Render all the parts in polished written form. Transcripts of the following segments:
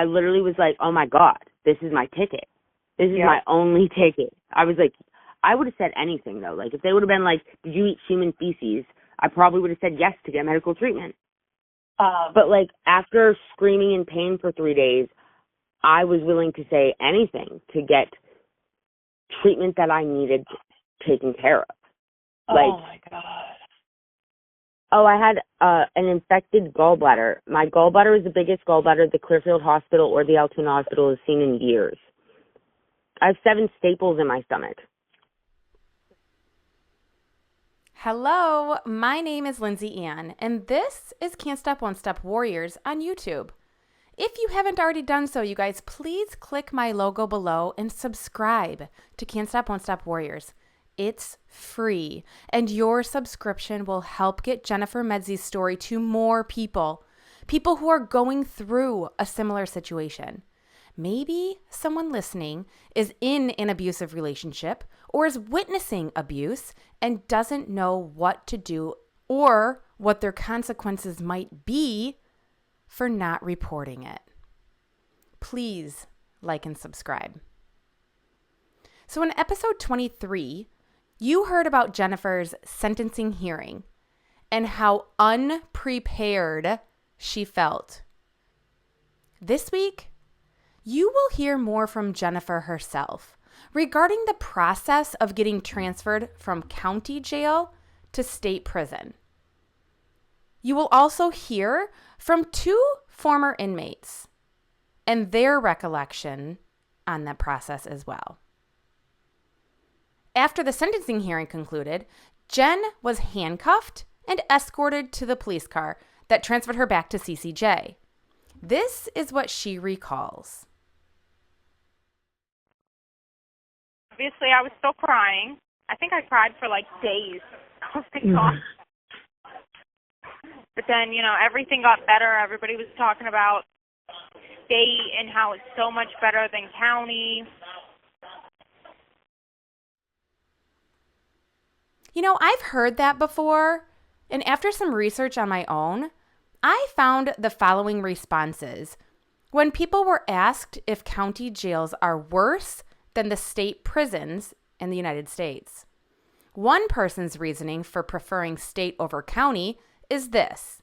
I literally was like, oh my God, this is my ticket. This is my only ticket. I was like, I would have said anything though. Like if they would have been like, did you eat human feces? I probably would have said yes to get medical treatment. But like after screaming in pain for 3 days, I was willing to say anything to get treatment that I needed taken care of. Oh my God. Oh, I had an infected gallbladder. My gallbladder is the biggest gallbladder the Clearfield Hospital or the Altoona Hospital has seen in years. I have 7 staples in my stomach. Hello, my name is Lindsay Ann, and this is Can't Stop One Step Warriors on YouTube. If you haven't already done so, you guys, please click my logo below and subscribe to Can't Stop One Step Warriors. It's free, and your subscription will help get Jennifer Medzie's story to more people who are going through a similar situation. Maybe someone listening is in an abusive relationship or is witnessing abuse and doesn't know what to do or what their consequences might be for not reporting it. Please like and subscribe. So in episode 23, you heard about Jennifer's sentencing hearing and how unprepared she felt. This week, you will hear more from Jennifer herself regarding the process of getting transferred from county jail to state prison. You will also hear from 2 former inmates and their recollection on that process as well. After the sentencing hearing concluded, Jen was handcuffed and escorted to the police car that transferred her back to CCJ. This is what she recalls. Obviously, I was still crying. I think I cried for like days. Oh my gosh. But then, everything got better. Everybody was talking about state and how it's so much better than county. I've heard that before, and after some research on my own, I found the following responses when people were asked if county jails are worse than the state prisons in the United States. One person's reasoning for preferring state over county is this,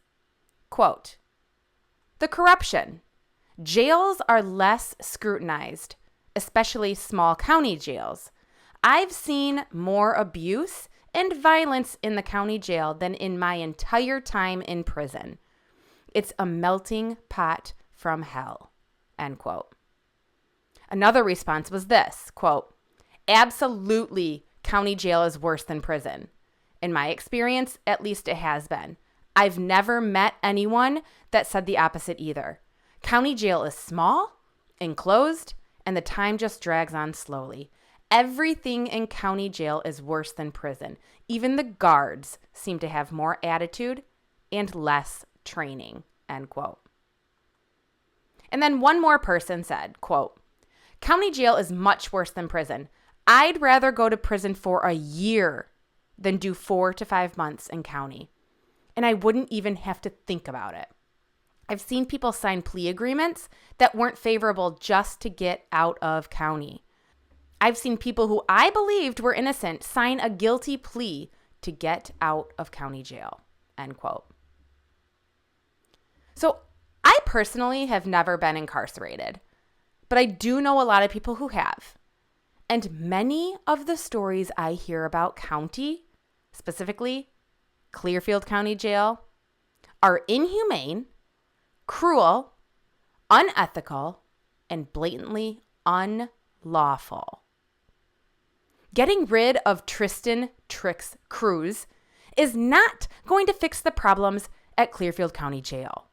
quote, "The corruption. Jails are less scrutinized, especially small county jails. I've seen more abuse and violence in the county jail than in my entire time in prison. It's a melting pot from hell," end quote. Another response was this, quote, "Absolutely, county jail is worse than prison. In my experience, at least it has been. I've never met anyone that said the opposite either. County jail is small, enclosed, and the time just drags on slowly. Everything in county jail is worse than prison. Even the guards seem to have more attitude and less training," end quote. And then one more person said, quote, "County jail is much worse than prison. I'd rather go to prison for a year than do 4 to 5 months in county. And I wouldn't even have to think about it. I've seen people sign plea agreements that weren't favorable just to get out of county. I've seen people who I believed were innocent sign a guilty plea to get out of county jail," end quote. So I personally have never been incarcerated, but I do know a lot of people who have. And many of the stories I hear about county, specifically Clearfield County Jail, are inhumane, cruel, unethical, and blatantly unlawful. Getting rid of Tristan Trix Cruz is not going to fix the problems at Clearfield County Jail.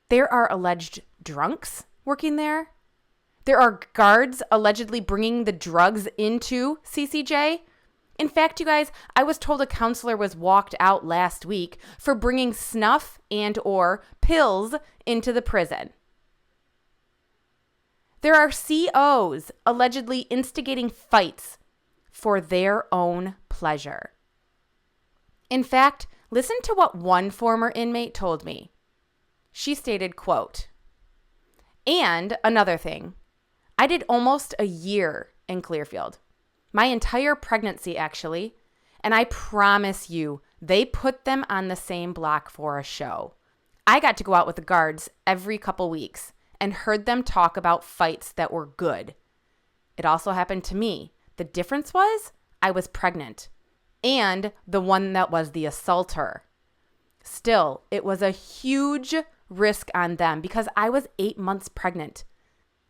There are alleged drunks working there. There are guards allegedly bringing the drugs into CCJ. In fact, you guys, I was told a counselor was walked out last week for bringing snuff and or pills into the prison. There are COs allegedly instigating fights for their own pleasure. In fact, listen to what one former inmate told me. She stated, quote, And another thing, I did almost a year in Clearfield. My entire pregnancy, actually. And I promise you, they put them on the same block for a show. I got to go out with the guards every couple weeks and heard them talk about fights that were good. It also happened to me. The difference was I was pregnant and the one that was the assaulter. Still, it was a huge risk on them because I was 8 months pregnant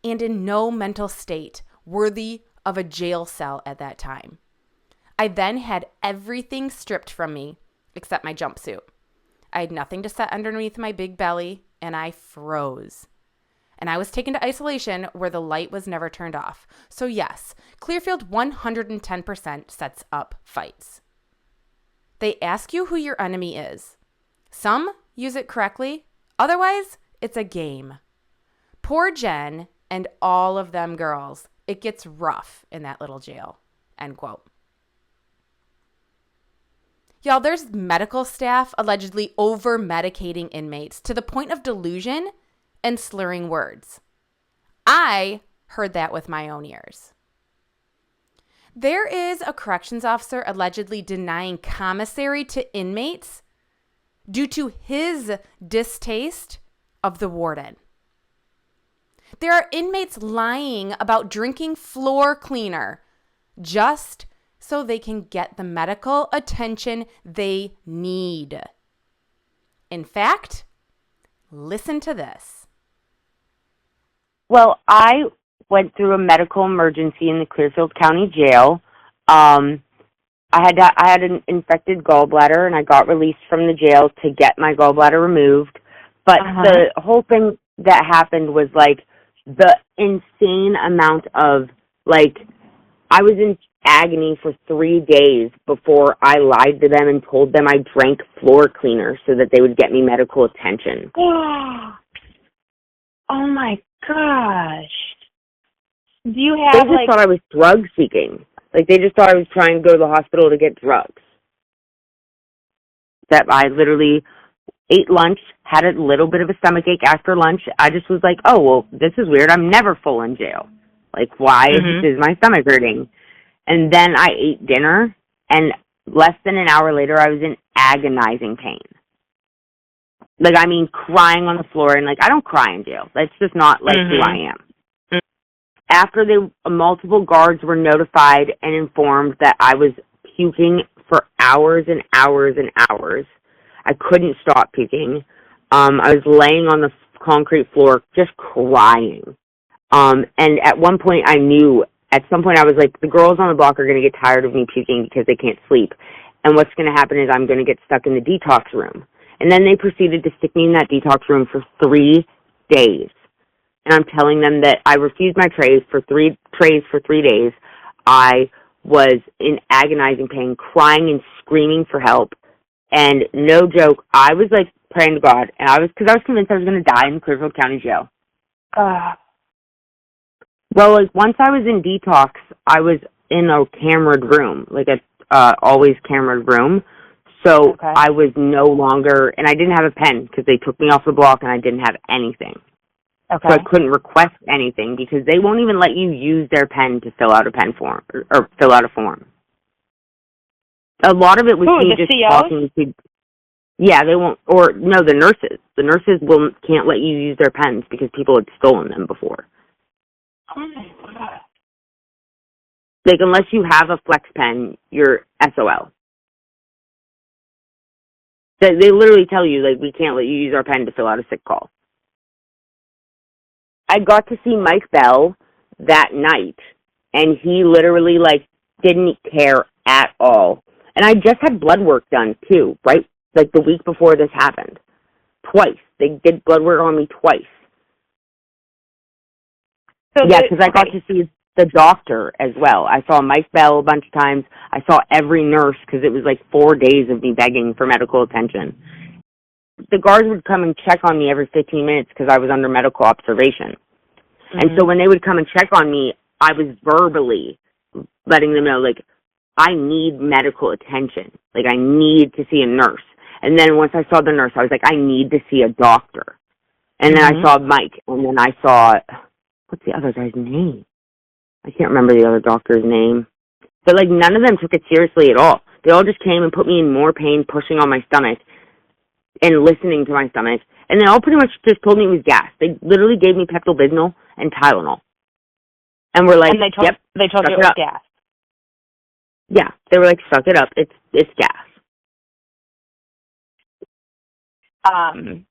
and in no mental state worthy of a jail cell at that time. I then had everything stripped from me except my jumpsuit. I had nothing to set underneath my big belly, and I froze. And I was taken to isolation where the light was never turned off. So yes, Clearfield 110% sets up fights. They ask you who your enemy is. Some use it correctly. Otherwise, it's a game. Poor Jen and all of them girls. It gets rough in that little jail. End quote. Y'all, there's medical staff allegedly over-medicating inmates to the point of delusion and slurring words. I heard that with my own ears. There is a corrections officer allegedly denying commissary to inmates due to his distaste of the warden. There are inmates lying about drinking floor cleaner just so they can get the medical attention they need. In fact, listen to this. Well, I went through a medical emergency in the Clearfield County Jail. I had an infected gallbladder, and I got released from the jail to get my gallbladder removed. But the whole thing that happened was, like, the insane amount of, like, I was in agony for 3 days before I lied to them and told them I drank floor cleaner so that they would get me medical attention. Oh my gosh. Do you have, they just thought I was drug seeking. Like, they just thought I was trying to go to the hospital to get drugs. That I literally ate lunch, had a little bit of a stomachache after lunch. I just was like, oh, well, this is weird. I'm never full in jail. Like, why is my stomach hurting? And then I ate dinner, and less than an hour later, I was in agonizing pain. Like, I mean, crying on the floor, and, like, I don't cry in jail. That's just not, like, who I am. After multiple guards were notified and informed that I was puking for hours and hours and hours, I couldn't stop puking. I was laying on the concrete floor just crying. And at one point at some point I was like, the girls on the block are going to get tired of me puking because they can't sleep. And what's going to happen is I'm going to get stuck in the detox room. And then they proceeded to stick me in that detox room for 3 days. And I'm telling them that I refused my trays for 3 days. I was in agonizing pain, crying and screaming for help. And no joke, I was like praying to God. And because I was convinced I was going to die in Clearfield County Jail. Well, like, once I was in detox, I was in a cameraed room, like a always cameraed room. So I was no longer, and I didn't have a pen because they took me off the block and I didn't have anything. So I couldn't request anything because they won't even let you use their pen to fill out a pen form or fill out a form. A lot of it was me just talking to. Yeah, they won't. Or no, the nurses. The nurses can't let you use their pens because people had stolen them before. Oh my God. Like, unless you have a flex pen, you're SOL. They literally tell you, like, we can't let you use our pen to fill out a sick call. I got to see Mike Bell that night, and he literally, like, didn't care at all. And I just had blood work done, too, right? Like, the week before this happened. Twice. They did blood work on me twice. So yeah, because I got to see the doctor as well. I saw Mike Bell a bunch of times. I saw every nurse because it was like 4 days of me begging for medical attention. The guards would come and check on me every 15 minutes because I was under medical observation. And so when they would come and check on me, I was verbally letting them know, like, I need medical attention. Like, I need to see a nurse. And then once I saw the nurse, I was like, I need to see a doctor. And then I saw Mike, and then I saw, what's the other guy's name? I can't remember the other doctor's name. But, like, none of them took it seriously at all. They all just came and put me in more pain, pushing on my stomach and listening to my stomach. And they all pretty much just told me it was gas. They literally gave me Pepto-Bismol and Tylenol. And we're like, and they told you it was gas. Yeah, they were like, suck it up. It's gas. And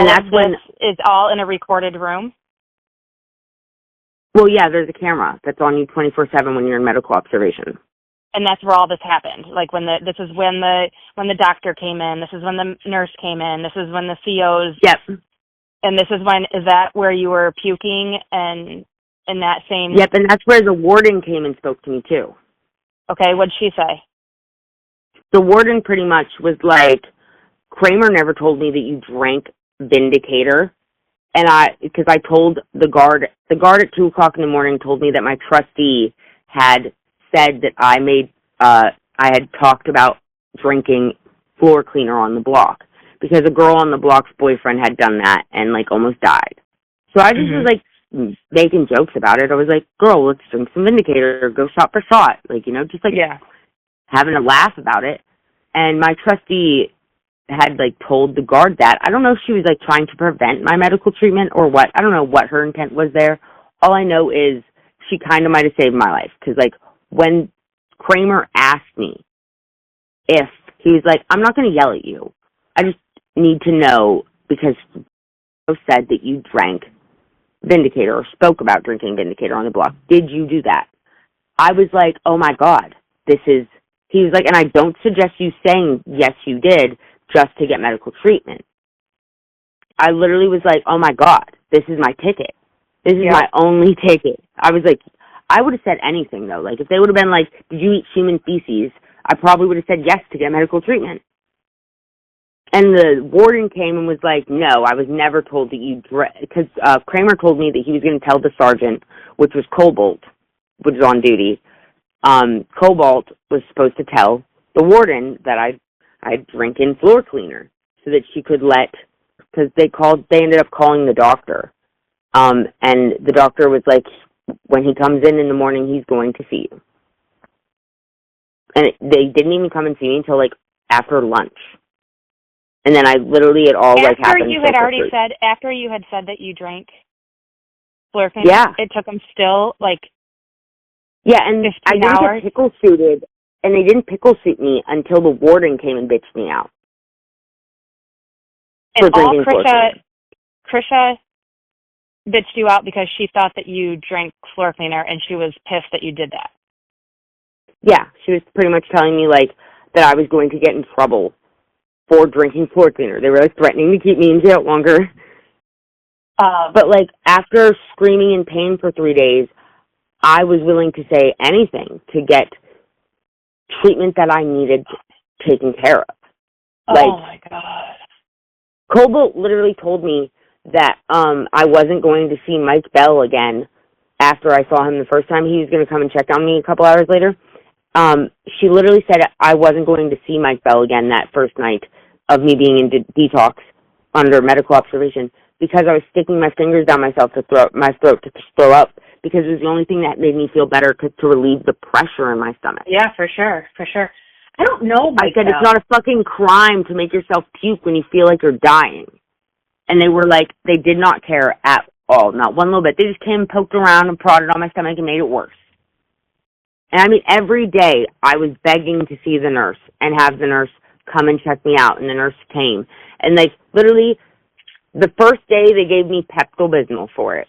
that's when is all in a recorded room. Well, yeah, there's a camera that's on you 24/7 when you're in medical observation. And that's where all this happened. Like this is when the doctor came in. This is when the nurse came in. This is when the COs. Yep. And this is that where you were puking and in that same. Yep, and that's where the warden came and spoke to me too. Okay, what'd she say? The warden pretty much was like, Kramer never told me that you drank Vindicator. And because I told the guard at 2:00 in the morning told me that my trustee had said that I had talked about drinking floor cleaner on the block because a girl on the block's boyfriend had done that and like almost died. So I just was like making jokes about it. I was like, girl, let's drink some Vindicator, go shot for shot. Like, just like having a laugh about it. And my trustee had like told the guard that. I don't know if she was like trying to prevent my medical treatment or what. I don't know what her intent was there. All I know is she kind of might have saved my life because like when Kramer asked me if he was like, I'm not going to yell at you. I just need to know because you said that you drank Vindicator or spoke about drinking Vindicator on the block. Did you do that? I was like, oh my God, he was like, and I don't suggest you saying yes, you did, just to get medical treatment. I literally was like, oh my God, this is my ticket. This is my only ticket. I was like, I would have said anything though. Like if they would have been like, did you eat human feces? I probably would have said yes to get medical treatment. And the warden came and was like, no, I was never told that you drank, because Kramer told me that he was going to tell the sergeant, which was Cobalt, which was on duty. Cobalt was supposed to tell the warden that I'd drink in floor cleaner so that she could because they ended up calling the doctor. And the doctor was like, when he comes in the morning, he's going to see you. And they didn't even come and see me until like after lunch. And then it all like happened. After you had said that you drank floor cleaner, it took them still like. Yeah, and I didn't get pickle suited, and they didn't pickle suit me until the warden came and bitched me out. And all Krisha bitched you out because she thought that you drank floor cleaner, and she was pissed that you did that. Yeah, she was pretty much telling me, like, that I was going to get in trouble for drinking floor cleaner. They were, like, threatening to keep me in jail longer. But, like, after screaming in pain for 3 days, I was willing to say anything to get treatment that I needed taken care of. Oh, my God. Cobalt literally told me that I wasn't going to see Mike Bell again after I saw him the first time. He was going to come and check on me a couple hours later. She literally said I wasn't going to see Mike Bell again that first night of me being in detox under medical observation because I was sticking my fingers down my throat to throw up because it was the only thing that made me feel better to relieve the pressure in my stomach. Yeah, for sure. I don't know Mike I said Bell. It's not a fucking crime to make yourself puke when you feel like you're dying. And they were like, they did not care at all, not one little bit. They just came and poked around and prodded on my stomach and made it worse. And I mean, every day I was begging to see the nurse and have the nurse come and check me out, and the nurse came. And like, literally, the first day they gave me Pepto-Bismol for it.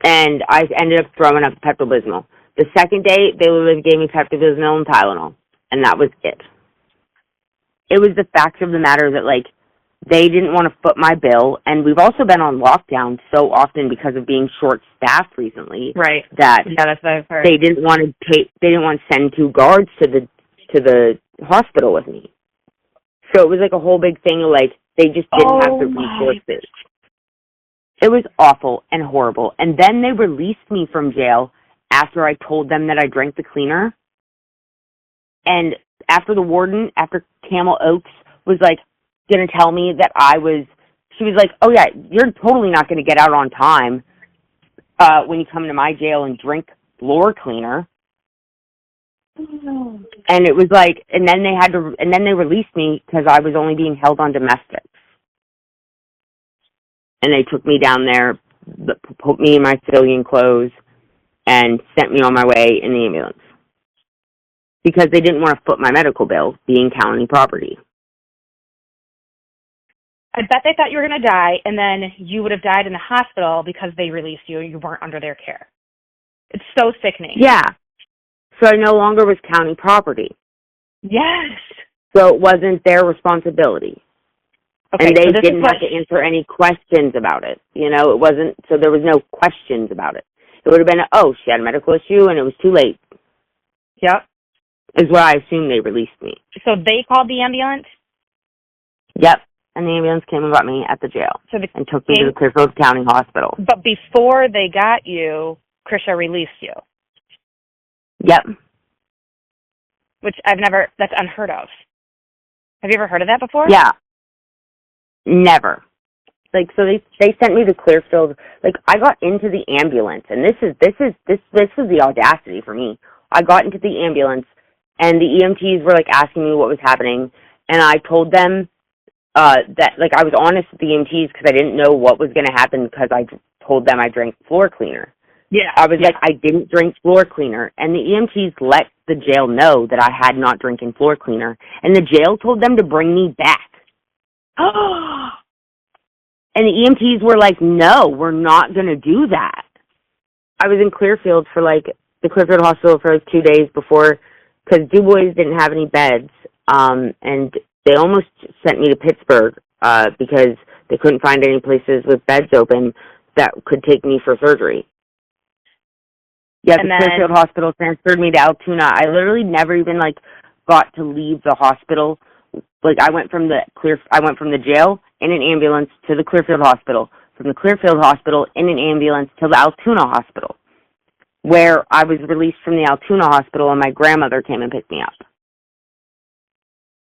And I ended up throwing up Pepto-Bismol. The second day, they literally gave me Pepto-Bismol and Tylenol. And that was it. It was the fact of the matter that, like, they didn't want to foot my bill, and we've also been on lockdown so often because of being short-staffed recently. Right. That that's what I've heard. They didn't want to send 2 guards to the hospital with me. So it was like a whole big thing of like they just didn't have the resources. It was awful and horrible. And then they released me from jail after I told them that I drank the cleaner. And after the warden, after Camel Oaks was like going to tell me that I was she was like, oh, yeah, you're totally not going to get out on time when you come into my jail and drink floor cleaner. And it was like, and then they released me because I was only being held on domestics. And they took me down there, put me in my civilian clothes, and sent me on my way in the ambulance. Because they didn't want to foot my medical bill being county property. I bet they thought you were going to die, and then you would have died in the hospital because they released you. You weren't under their care. It's so sickening. Yeah. So I no longer was county property. Yes. So it wasn't their responsibility. Okay, and they didn't have to answer any questions about it. You know, it wasn't, so there was no questions about it. It would have been, oh, she had a medical issue and it was too late. Yep. Is what I assumed they released me. So they called the ambulance? Yep. And the ambulance came and got me at the jail and took me to the Clearfield County Hospital. But before they got you, Krisha released you? Yep. Which that's unheard of. Have you ever heard of that before? Yeah. Never. Like, so they sent me to Clearfield. Like, I got into the ambulance, and this is the audacity for me. I got into the ambulance, and the EMTs were, like, asking me what was happening, and I told them that, like, I was honest with the EMTs because I didn't know what was going to happen because I told them I drank floor cleaner. Yeah. I was like, I didn't drink floor cleaner, and the EMTs let the jail know that I had not drinking floor cleaner, and the jail told them to bring me back. And the EMTs were like, no, we're not going to do that. I was in Clearfield for, like, the Clearfield Hospital for 2 days before, because Du Bois didn't have any beds, and they almost sent me to Pittsburgh because they couldn't find any places with beds open that could take me for surgery. Yeah, the Clearfield Hospital transferred me to Altoona. I literally never even, like, got to leave the hospital. Like, I went from the jail in an ambulance to the Clearfield Hospital, from the Clearfield Hospital in an ambulance to the Altoona Hospital, where I was released from the Altoona Hospital and my grandmother came and picked me up.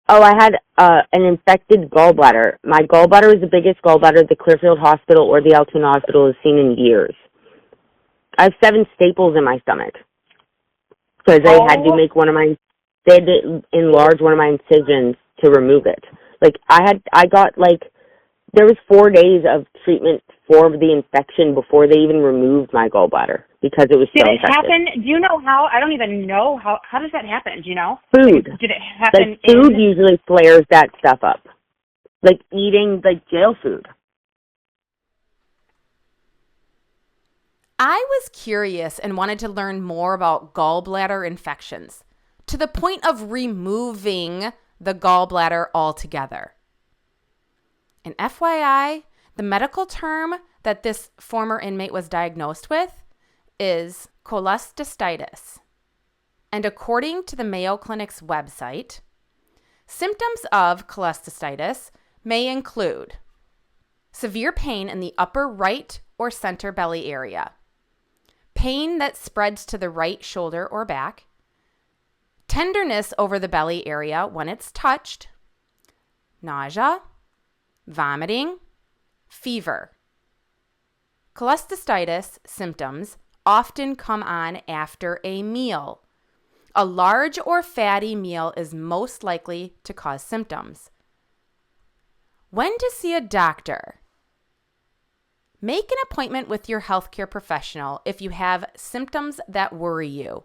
Oh, I had an infected gallbladder. My gallbladder is the biggest gallbladder the Clearfield Hospital or the Altoona Hospital has seen in years. I have 7 staples in my stomach because they had to enlarge one of my incisions to remove it. Like, there was 4 days of treatment for the infection before they even removed my gallbladder because it was so infected. Did it happen? Do you know how? I don't even know how does that happen? Do you know? Food. Did it happen? Like, food usually flares that stuff up. Like eating, like, jail food. I was curious and wanted to learn more about gallbladder infections to the point of removing the gallbladder altogether. And FYI, the medical term that this former inmate was diagnosed with is cholecystitis. And according to the Mayo Clinic's website, symptoms of cholecystitis may include severe pain in the upper right or center belly area, pain that spreads to the right shoulder or back, tenderness over the belly area when it's touched, nausea, vomiting, fever. Cholecystitis symptoms often come on after a meal. A large or fatty meal is most likely to cause symptoms. When to see a doctor? Make an appointment with your healthcare professional if you have symptoms that worry you.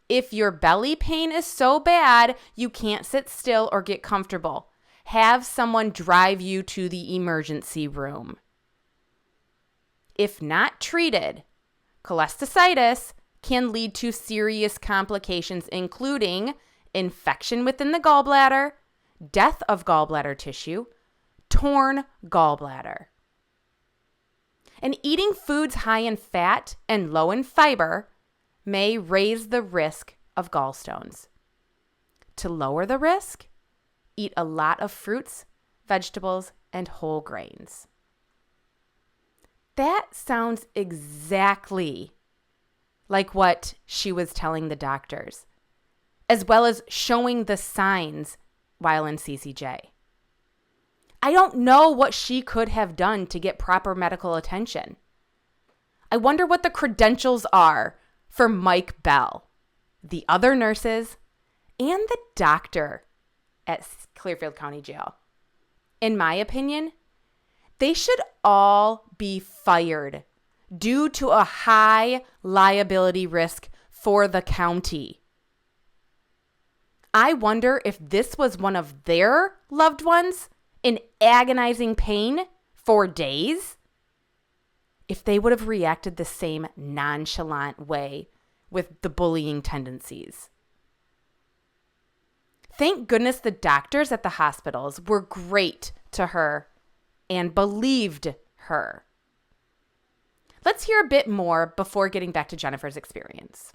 If your belly pain is so bad you can't sit still or get comfortable, have someone drive you to the emergency room. If not treated, cholecystitis can lead to serious complications, including infection within the gallbladder, death of gallbladder tissue, torn gallbladder. And eating foods high in fat and low in fiber may raise the risk of gallstones. To lower the risk, eat a lot of fruits, vegetables, and whole grains. That sounds exactly like what she was telling the doctors, as well as showing the signs while in CCJ. I don't know what she could have done to get proper medical attention. I wonder what the credentials are for Mike Bell, the other nurses, and the doctor at Clearfield County Jail. In my opinion, they should all be fired due to a high liability risk for the county. I wonder if this was one of their loved ones in agonizing pain for days, if they would have reacted the same nonchalant way with the bullying tendencies. Thank goodness the doctors at the hospitals were great to her and believed her. Let's hear a bit more before getting back to Jennifer's experience.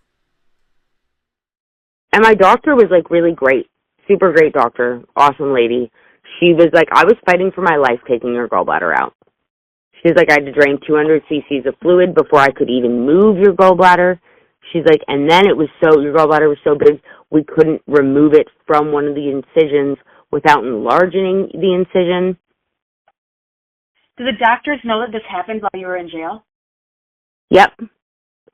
And my doctor was like really great, super great doctor, awesome lady. She was like, I was fighting for my life taking your gallbladder out. She's like, I had to drain 200 cc's of fluid before I could even move your gallbladder. She's like, and then your gallbladder was so big, we couldn't remove it from one of the incisions without enlarging the incision. Do the doctors know that this happened while you were in jail? Yep.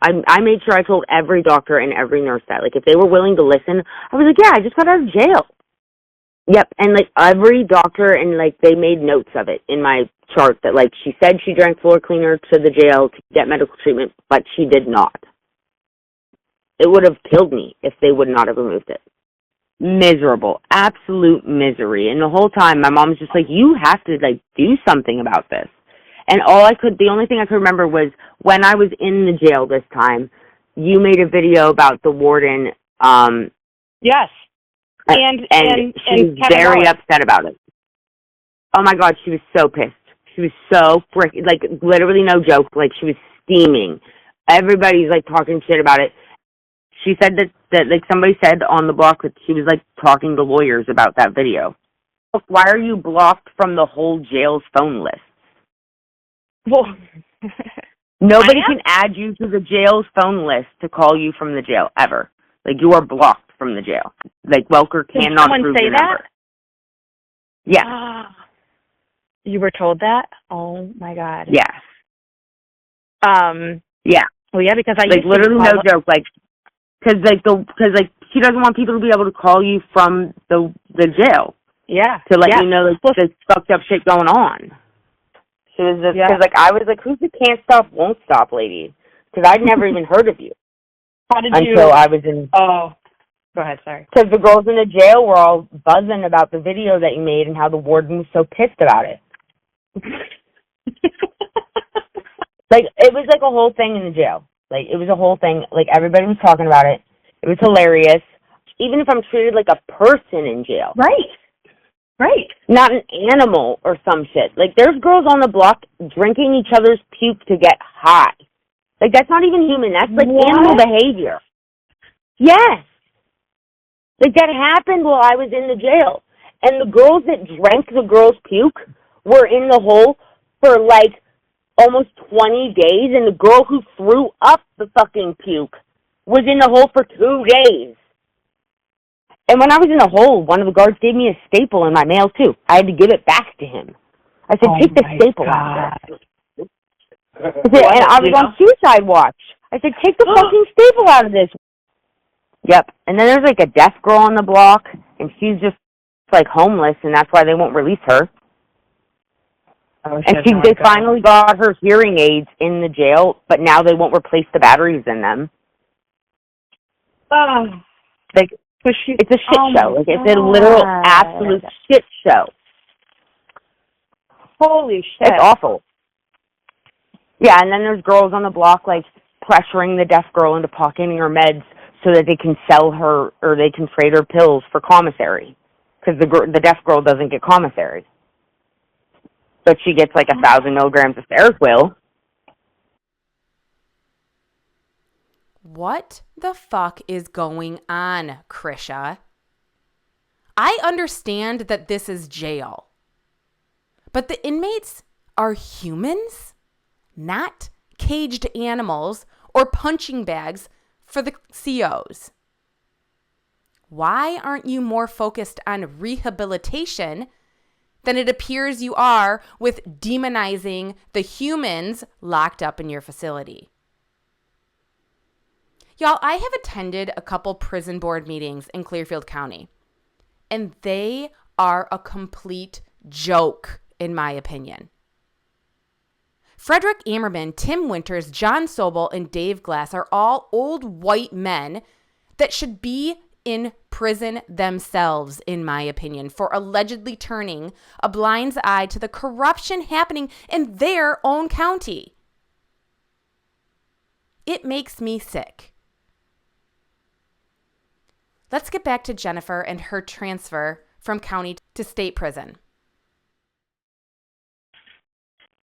I made sure I told every doctor and every nurse that. Like, if they were willing to listen, I was like, yeah, I just got out of jail. Yep. And, like, every doctor, and, like, they made notes of it in my chart that, like, she said she drank floor cleaner to the jail to get medical treatment, but she did not. It would have killed me if they would not have removed it. Miserable. Absolute misery. And the whole time, my mom was just like, you have to, like, do something about this. And the only thing I could remember was when I was in the jail this time, you made a video about the warden. Yes. And she was very upset about it. Oh my God, she was so pissed. She was so like, literally no joke, like she was steaming. Everybody's like talking shit about it. She said that like somebody said on the block that she was like talking to lawyers about that video. Why are you blocked from the whole jail's phone list? Well, nobody can add you to the jail's phone list to call you from the jail ever. Like, you are blocked from the jail. Like, Welker cannot prove your number. Yeah. You were told that? Oh my God. Yeah. Yeah. Well, yeah, because I like literally no joke. Like, because she doesn't want people to be able to call you from the jail. Yeah. To let you know like there's fucked up shit going on. She was just because like I was like, who's the can't stop won't stop lady? Because I'd never even heard of you. How did you? Until I was in. Oh. Go ahead, sorry. Because the girls in the jail were all buzzing about the video that you made and how the warden was so pissed about it. Like, it was like a whole thing in the jail. Like, it was a whole thing. Like, everybody was talking about it. It was hilarious. Even if I'm treated like a person in jail. Right. Right. Not an animal or some shit. Like, there's girls on the block drinking each other's puke to get high. Like, that's not even human. That's, like, animal behavior. Yes. Like, that happened while I was in the jail. And the girls that drank the girls' puke were in the hole for, like, almost 20 days. And the girl who threw up the fucking puke was in the hole for 2 days. And when I was in the hole, one of the guards gave me a staple in my mail, too. I had to give it back to him. I said, take the staple out of this. And I was on suicide watch. I said, take the fucking staple out of this. Yep. And then there's like a deaf girl on the block, and she's just like homeless, and that's why they won't release her. And they finally got her hearing aids in the jail, but now they won't replace the batteries in them. Like, it's a shit show. Like, it's a literal, absolute shit show. Holy shit. It's awful. Yeah, and then there's girls on the block, like, pressuring the deaf girl into pocketing her meds so that they can sell her or they can trade her pills for commissary. Because the deaf girl doesn't get commissary. But she gets, like, 1,000 milligrams of Seroquel. What the fuck is going on, Krisha? I understand that this is jail. But the inmates are humans, not caged animals or punching bags for the COs. Why aren't you more focused on rehabilitation than it appears you are with demonizing the humans locked up in your facility. Y'all, I have attended a couple prison board meetings in Clearfield County, and they are a complete joke, in my opinion. Frederick Ammerman, Tim Winters, John Sobel, and Dave Glass are all old white men that should be in prison themselves, in my opinion, for allegedly turning a blind eye to the corruption happening in their own county. It makes me sick. Let's get back to Jennifer and her transfer from county to state prison.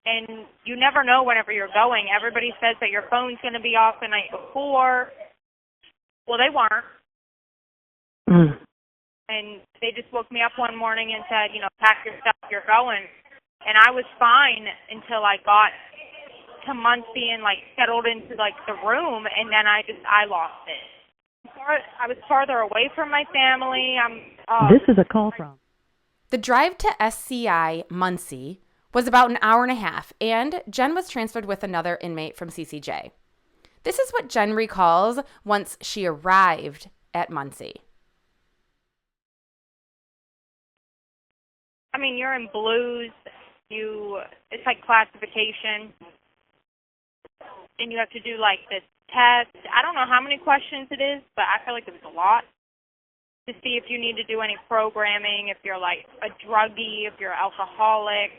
And you never know whenever you're going. Everybody says that your phone's going to be off the night before. Well, they weren't. And they just woke me up one morning and said, pack your stuff, you're going. And I was fine until I got to Muncy and, settled into, the room, and then I lost it. I was farther away from my family. This is a call from. The drive to SCI Muncy was about an hour and a half, and Jen was transferred with another inmate from CCJ. This is what Jen recalls once she arrived at Muncy. You're in blues. It's like classification. And you have to do, this test. I don't know how many questions it is, but I feel like it was a lot to see if you need to do any programming, if you're a druggie, if you're alcoholic,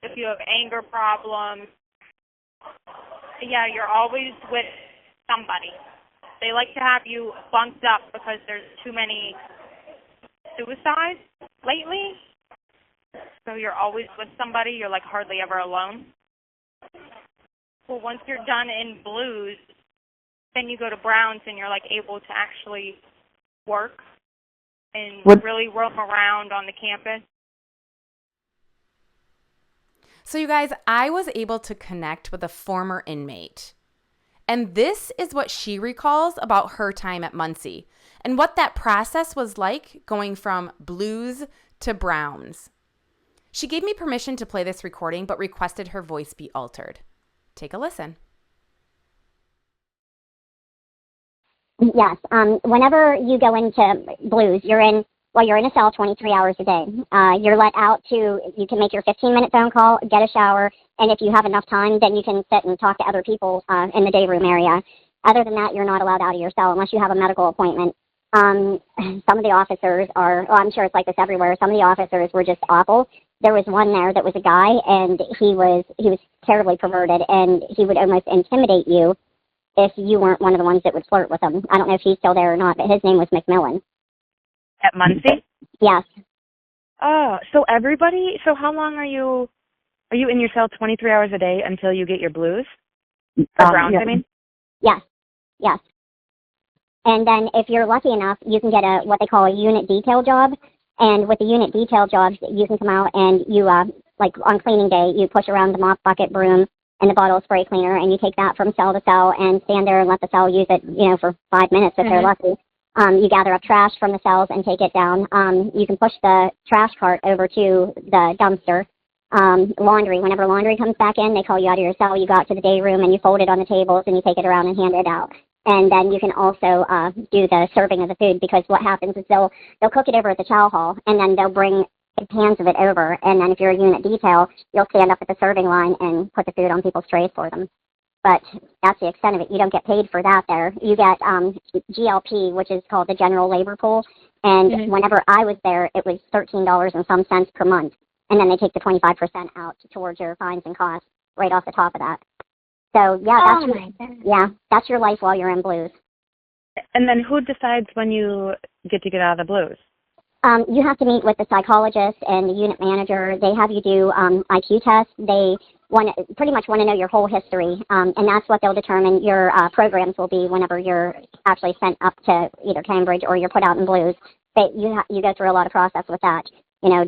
if you have anger problems. Yeah, you're always with somebody. They like to have you bunked up because there's too many suicides lately. So you're always with somebody. You're hardly ever alone. Well, once you're done in blues, then you go to Browns and you're able to actually work and really roam around on the campus. So you guys, I was able to connect with a former inmate. And this is what she recalls about her time at Muncy and what that process was like going from blues to Browns. She gave me permission to play this recording, but requested her voice be altered. Take a listen. Yes. Whenever you go into blues, you're in a cell 23 hours a day. You're let out you can make your 15-minute phone call, get a shower, and if you have enough time, then you can sit and talk to other people in the day room area. Other than that, you're not allowed out of your cell unless you have a medical appointment. Some of the officers I'm sure it's like this everywhere, some of the officers were just awful. There was one there that was a guy, and he was terribly perverted, and he would almost intimidate you if you weren't one of the ones that would flirt with him. I don't know if he's still there or not, but his name was McMillan. At Muncy? Yes. Oh, so how long are you in your cell 23 hours a day until you get your blues? Or Browns, yes. I mean? Yes. And then if you're lucky enough, you can get what they call a unit detail job. And with the unit detail jobs, you can come out and you, on cleaning day, you push around the mop bucket, broom, and the bottle spray cleaner, and you take that from cell to cell and stand there and let the cell use it, for 5 minutes if they're lucky. You gather up trash from the cells and take it down. You can push the trash cart over to the dumpster. Laundry, whenever laundry comes back in, they call you out of your cell. You go out to the day room and you fold it on the tables and you take it around and hand it out. And then you can also do the serving of the food, because what happens is they'll cook it over at the chow hall, and then they'll bring big pans of it over. And then if you're a unit detail, you'll stand up at the serving line and put the food on people's trays for them. But that's the extent of it. You don't get paid for that there. You get GLP, which is called the General Labor Pool. And whenever I was there, it was $13 and some cents per month. And then they take the 25% out towards your fines and costs right off the top of that. So, that's your life while you're in blues. And then who decides when you get out of the blues? You have to meet with the psychologist and the unit manager. They have you do IQ tests. They pretty much want to know your whole history, and that's what they'll determine your programs will be whenever you're actually sent up to either Cambridge or you're put out in blues. You go through a lot of process with that.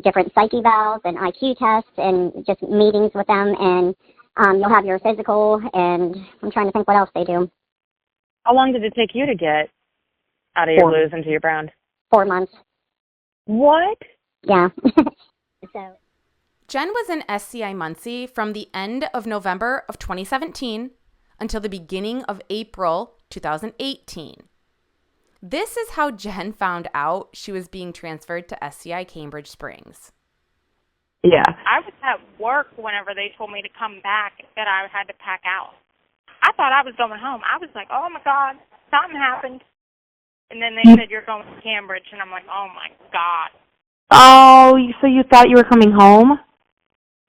Different psyche valves and IQ tests and just meetings with them, and you'll have your physical, and I'm trying to think what else they do. How long did it take you to get out of your blues into your brown? 4 months. What? Yeah. So Jen was in SCI Muncy from the end of November of 2017 until the beginning of April 2018. This is how Jen found out she was being transferred to SCI Cambridge Springs. Yeah. I was at work whenever they told me to come back that I had to pack out. I thought I was going home. I was like, oh, my God, something happened. And then they said, you're going to Cambridge. And I'm like, oh, my God. Oh, so you thought you were coming home?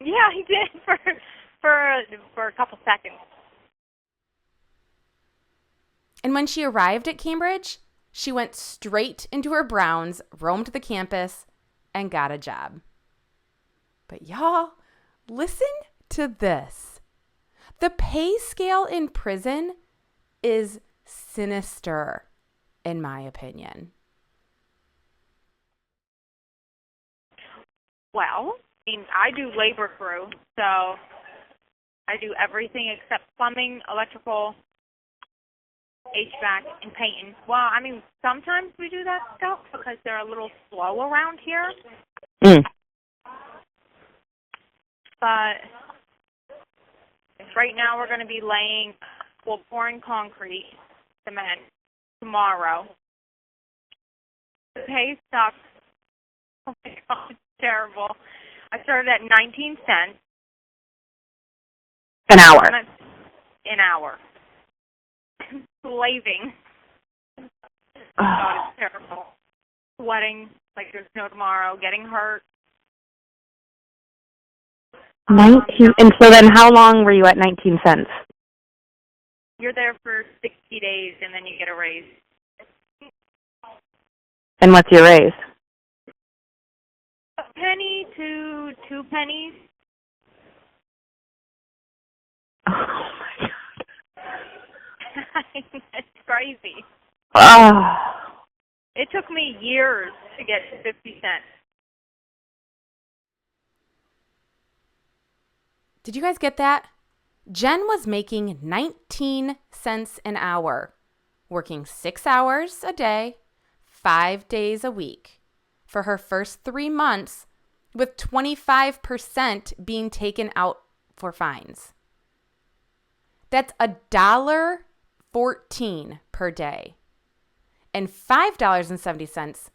Yeah, I did for a couple seconds. And when she arrived at Cambridge, she went straight into her Browns, roamed the campus, and got a job. But y'all, listen to this. The pay scale in prison is sinister, in my opinion. Well, I mean, I do labor crew, so I do everything except plumbing, electrical, HVAC, and painting. Well, I mean, sometimes we do that stuff because they're a little slow around here. But right now we're going to be pouring concrete, cement, tomorrow. The pay sucks. Oh my God, it's terrible. I started at 19 cents. An hour. An hour. Slaving. God, it's terrible. Sweating like there's no tomorrow, getting hurt. 19. And so then how long were you at 19 cents? You're there for 60 days, and then you get a raise. And what's your raise? A penny to 2 pennies. Oh, my God. It's crazy. Oh. It took me years to get to 50 cents. Did you guys get that? Jen was making 19 cents an hour, working 6 hours a day, 5 days a week for her first 3 months, with 25% being taken out for fines. That's $1.14 per day and $5.70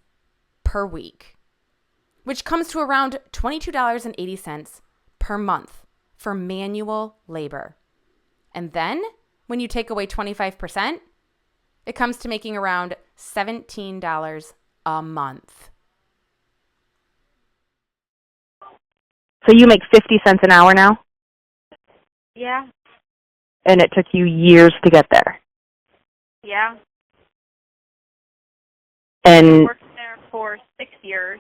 per week, which comes to around $22.80 per month for manual labor. And then when you take away 25%, it comes to making around $17 a month. So you make 50 cents an hour now? Yeah. And it took you years to get there? Yeah. And I worked there for 6 years,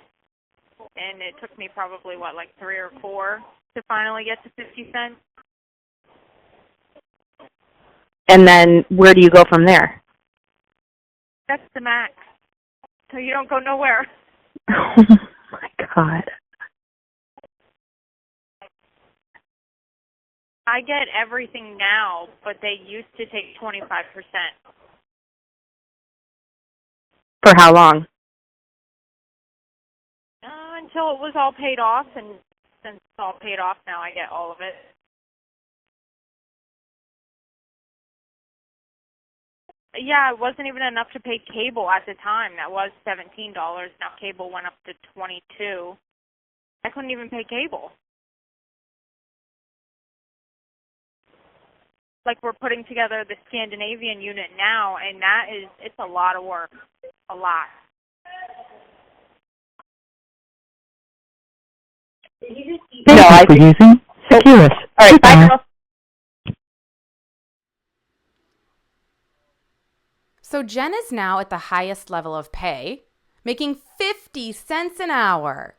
and it took me probably, 3 or 4 to finally get to 50 cents. And then where do you go from there? That's the max. So you don't go nowhere. Oh, my God. I get everything now, but they used to take 25%. For how long? Until it was all paid off, and since it's all paid off now, I get all of it. Yeah, it wasn't even enough to pay cable at the time. That was $17. Now cable went up to $22. I couldn't even pay cable. Like, we're putting together the Scandinavian unit now, and it's a lot of work. A lot. Thank you for using Securus. All right, bye, girl. So Jen is now at the highest level of pay, making 50 cents an hour.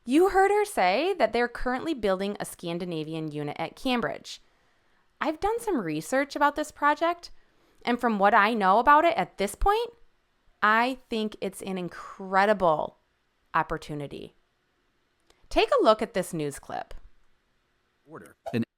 You heard her say that they're currently building a Scandinavian unit at Cambridge. I've done some research about this project, and from what I know about it at this point, I think it's an incredible opportunity. Take a look at this news clip.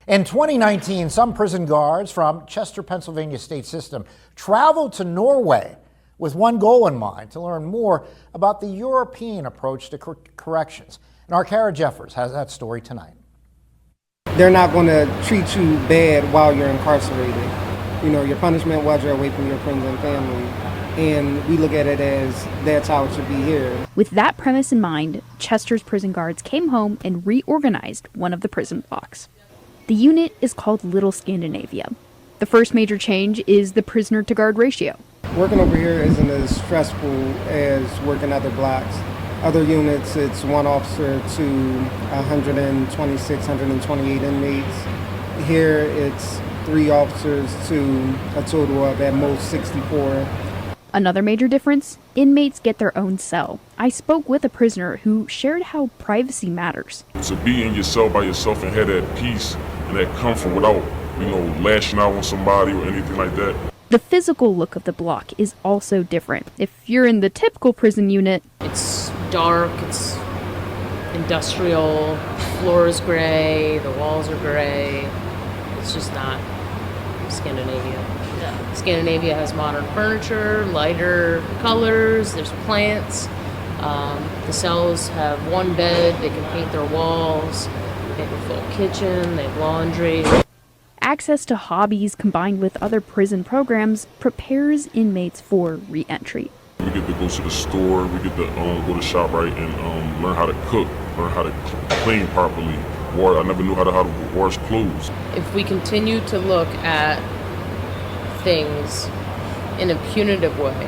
In 2019, some prison guards from Chester, Pennsylvania state system traveled to Norway with one goal in mind: to learn more about the European approach to corrections. And our Kara Jeffers has that story tonight. They're not going to treat you bad while you're incarcerated. You know, your punishment while you're away from your friends and family. And we look at it as that's how it should be here. With that premise in mind, Chester's prison guards came home and reorganized one of the prison blocks. The unit is called Little Scandinavia. The first major change is the prisoner-to-guard ratio. Working over here isn't as stressful as working other blocks. Other units, it's one officer to 126, 128 inmates. Here, it's 3 officers to a total of at most 64. Another major difference, inmates get their own cell. I spoke with a prisoner who shared how privacy matters. To be in your cell by yourself and have that peace and that comfort without, lashing out on somebody or anything like that. The physical look of the block is also different. If you're in the typical prison unit, it's dark, it's industrial, floor is gray, the walls are gray. It's just not Scandinavia. Scandinavia has modern furniture, lighter colors, there's plants. The cells have one bed, they can paint their walls, they have a full kitchen, they have laundry. access to hobbies combined with other prison programs prepares inmates for re-entry. We get to go to the store, we get to go to ShopRite and learn how to cook, learn how to clean properly. I never knew how to wash clothes. If we continue to look at things in a punitive way,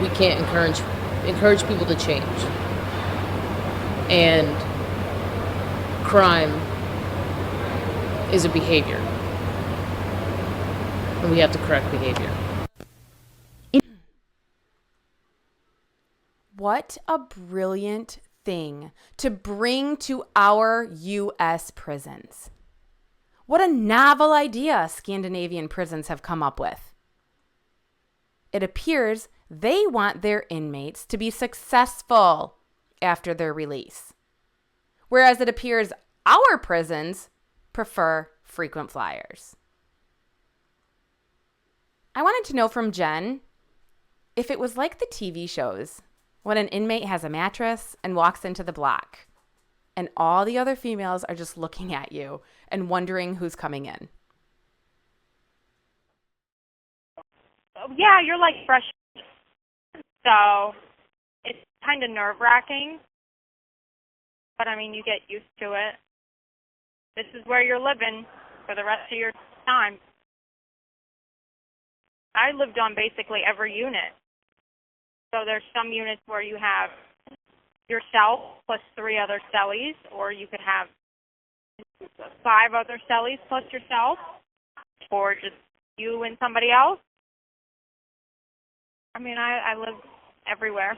we can't encourage people to change. And crime is a behavior. And we have to correct behavior. What a brilliant thing to bring to our U.S. prisons. What a novel idea Scandinavian prisons have come up with. It appears they want their inmates to be successful after their release, whereas it appears our prisons prefer frequent flyers. I wanted to know from Jen if it was like the TV shows when an inmate has a mattress and walks into the block and all the other females are just looking at you and wondering who's coming in. Yeah, you're like fresh. So it's kind of nerve-wracking. But, I mean, you get used to it. This is where you're living for the rest of your time. I lived on basically every unit. So there's some units where you have yourself plus 3 other cellies, or you could have 5 other cellies plus yourself, or just you and somebody else. I mean, I live everywhere.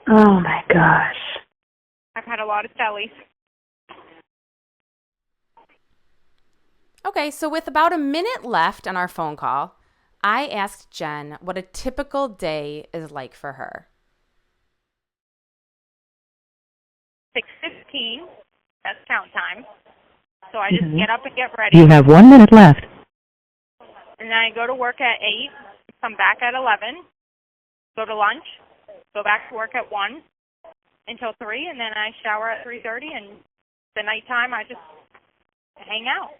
Oh, my gosh. I've had a lot of cellies. Okay, so with about a minute left on our phone call, I asked Jen what a typical day is like for her. 6:15, that's count time. So I just get up and get ready. You have 1 minute left. And then I go to work at 8, come back at 11, go to lunch, go back to work at 1 until 3, and then I shower at 3:30, and the nighttime I just hang out.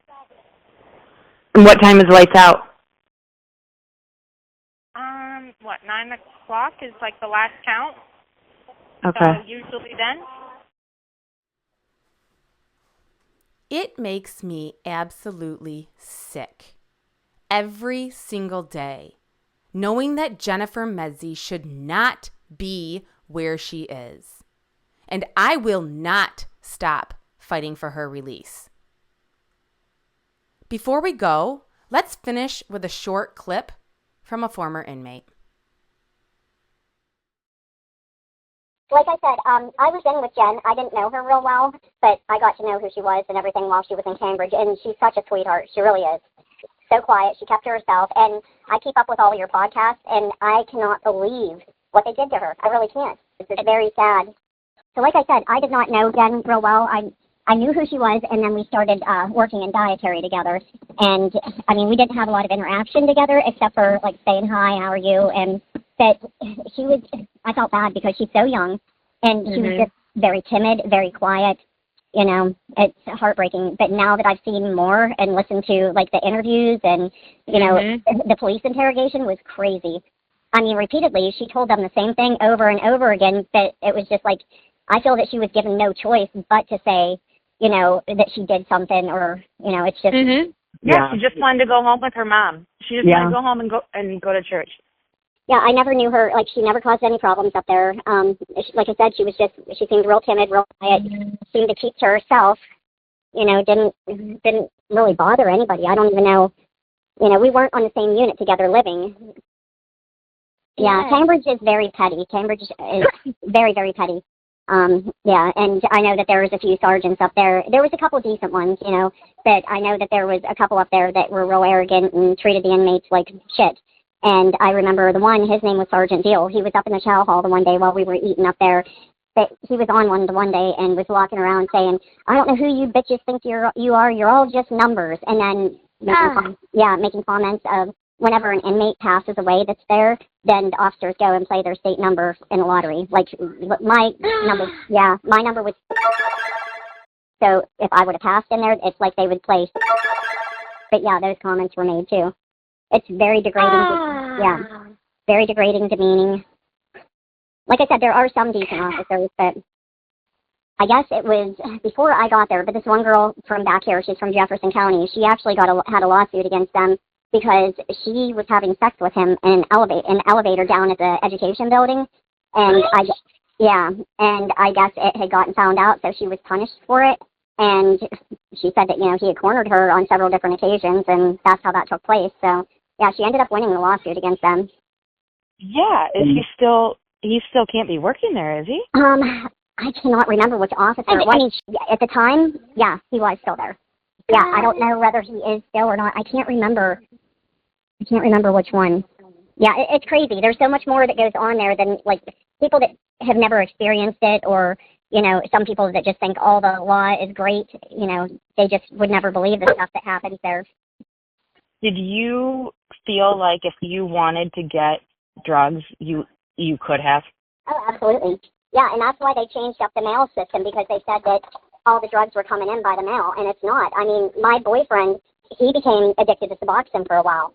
And what time is lights out? 9 o'clock is like the last count. Okay. So usually then. It makes me absolutely sick every single day, knowing that Jennifer Medzie should not be where she is. And I will not stop fighting for her release. Before we go, let's finish with a short clip from a former inmate. Like I said, I was in with Jen. I didn't know her real well, but I got to know who she was and everything while she was in Cambridge, and she's such a sweetheart. She really is. So quiet. She kept to herself, and I keep up with all of your podcasts, and I cannot believe what they did to her. I really can't. It's very sad. So like I said, I did not know Jen real well. I I knew who she was, and then we started working in dietary together. And I mean, we didn't have a lot of interaction together except for like saying hi, how are you? And but I felt bad because she's so young, and she was just very timid, very quiet. You know, it's heartbreaking. But now that I've seen more and listened to like the interviews and, you know, the police interrogation was crazy. I mean, repeatedly, she told them the same thing over and over again, but it was just like, I feel that she was given no choice but to say, you know, that she did something, or, you know, it's just. Yeah, she just wanted to go home with her mom. She just wanted to go home and go to church. Yeah, I never knew her. Like, she never caused any problems up there. Like I said, she seemed real timid, real quiet, seemed to keep to herself. You know, didn't really bother anybody. I don't even know. You know, we weren't on the same unit together living. Yeah, Cambridge is very petty. Cambridge is very, very petty. Yeah, and I know that there was a few sergeants up there. There was a couple decent ones, you know, but I know that there was a couple up there that were real arrogant and treated the inmates like shit. And I remember the one, his name was Sergeant Deal. He was up in the chow hall the one day while we were eating up there. But he was on one the one day and was walking around saying, I don't know who you bitches think you are. You're all just numbers. And then making comments of whenever an inmate passes away that's there, then the officers go and play their state number in a lottery. Like my number was. So if I would have passed in there, it's like they would play. But yeah, those comments were made too. It's very degrading. Very degrading, demeaning. Like I said, there are some decent officers, but I guess it was before I got there. But this one girl from back here, she's from Jefferson County. She actually had a lawsuit against them because she was having sex with him in an elevator down at the education building, and I guess it had gotten found out, so she was punished for it. And she said that, you know, he had cornered her on several different occasions, and that's how that took place. So yeah, she ended up winning the lawsuit against them. Yeah, he still can't be working there, is he? I cannot remember which officer it was. At the time, yeah, he was still there. Yeah, I don't know whether he is still or not. I can't remember which one. Yeah, it's crazy. There's so much more that goes on there than, like, people that have never experienced it, or, you know, some people that just think all the law is great. You know, they just would never believe the stuff that happens there. Did you feel like if you wanted to get drugs, you could have? Oh, absolutely. Yeah, and that's why they changed up the mail system, because they said that all the drugs were coming in by the mail, and it's not. I mean, my boyfriend, he became addicted to Suboxone for a while,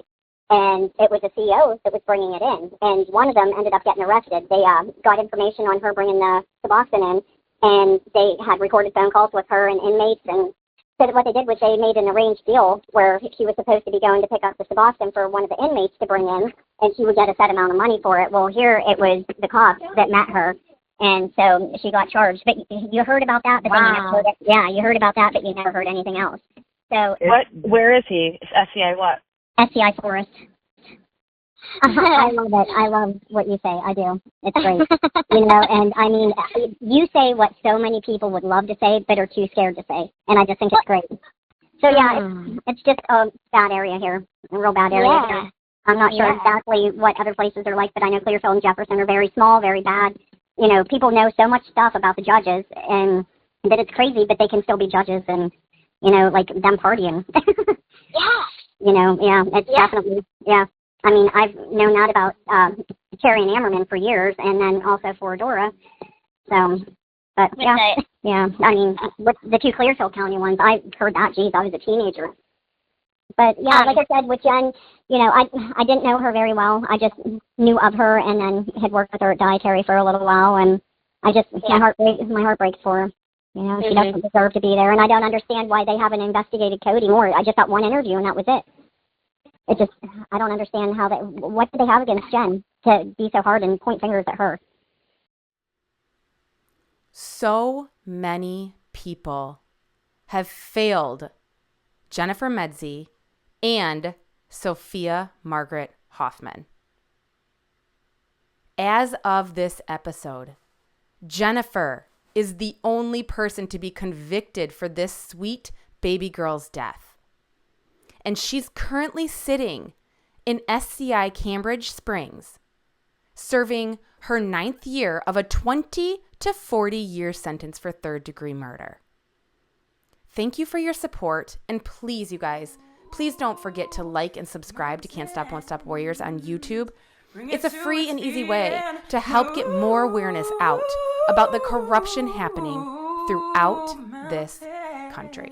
and it was a CO that was bringing it in, and one of them ended up getting arrested. They got information on her bringing the Suboxone in, and they had recorded phone calls with her and inmates, and so what they did was they made an arranged deal where he was supposed to be going to pick up the Suboxone for one of the inmates to bring in, and she would get a set amount of money for it. Well, here it was the cops that met her, and so she got charged. But you heard about that, but then you never heard it. Yeah, you heard about that, but you never heard anything else. So where is he? SCI what? SCI Forest. I love it. I love what you say. I do. It's great. You know, and I mean, you say what so many people would love to say but are too scared to say, and I just think it's great. So yeah, it's just a bad area here, a real bad area here. I'm not sure exactly what other places are like, but I know Clearfield and Jefferson are very small, very bad. You know, people know so much stuff about the judges, and that it's crazy, but they can still be judges, and, you know, like them partying. You know, it's definitely, I mean, I've known that about Terry and Ammerman for years, and then also for Dora. So, but I mean, with the two Clearfield County ones, I heard that. Geez, I was a teenager. But yeah, like I said, with Jen, you know, I didn't know her very well. I just knew of her, and then had worked with her at dietary for a little while, and I just my heart breaks for her. You know, she doesn't deserve to be there, and I don't understand why they haven't investigated Cody more. I just got one interview, and that was it. It just, I don't understand what did they have against Jen to be so hard and point fingers at her? So many people have failed Jennifer Medzie and Sophia Margaret Hoffman. As of this episode, Jennifer is the only person to be convicted for this sweet baby girl's death. And she's currently sitting in SCI Cambridge Springs, serving her 9th year of a 20 to 40 year sentence for third-degree murder. Thank you for your support. And please, you guys, please don't forget to like and subscribe to Can't Stop, Won't Stop Warriors on YouTube. It's a free and easy way to help get more awareness out about the corruption happening throughout this country.